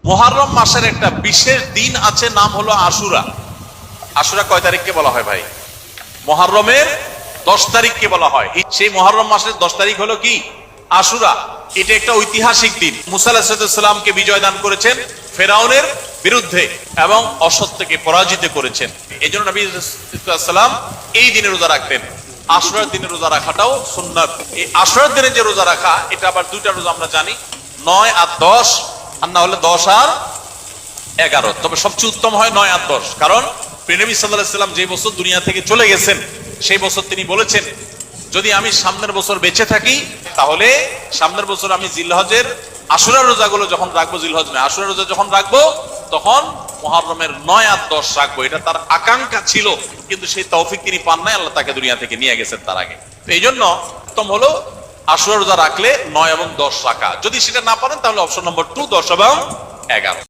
মুহররম মাসের একটা বিশেষ দিন আছে, নাম হলো আশুরা। আশুরা কয় তারিখকে বলা হয় ভাই? মুহররমের 10 তারিখকে বলা হয়। সেই মুহররম মাসের 10 তারিখ হলো কি? আশুরা। এটা একটা ঐতিহাসিক দিন। মুসা আলাইহিস সালামকে বিজয় দান করেছেন ফেরাউনের বিরুদ্ধে এবং অসত্যকে পরাজিত করেছেন। এই জন্য নবী সাল্লাম এই দিনে রোজা রাখতেন। আশুরার দিনে রোজা রাখাটাও সুন্নাত। এই আশুরার দিনে যে রোজা রাখা, এটা আবার দুইটা রোজা আমরা জানি, 9 আর 10, আর না হলে 10 আর 11। তবে সবচেয়ে উত্তম হয় 9 আর 10, কারণ নবী সাল্লাল্লাহু আলাইহি ওয়াসাল্লাম যে বছর দুনিয়া থেকে চলে গেছেন সেই বছর তিনি বলেছেন, যদি আমি সামনের বছর বেঁচে থাকি তাহলে সামনের বছর আমি জিলহজের আশুরা রোজাগুলো যখন রাখবো, জিলহজ নয় আশুরা রোজা যখন রাখবো, তখন মুহররমের 9 আর 10 রাখবো। এটা তার আকাঙ্ক্ষা ছিল, কিন্তু সেই তৌফিক তিনি পান নাই, আল্লাহ তাকে দুনিয়া থেকে নিয়ে গেছেন তার আগে। তো এই জন্য উত্তম হলো আশুরা রোজা রাখলে 9 এবং 10 রাখা। যদি সেটা না পারেন তাহলে অপশন নম্বর 2, 10 এবং 11।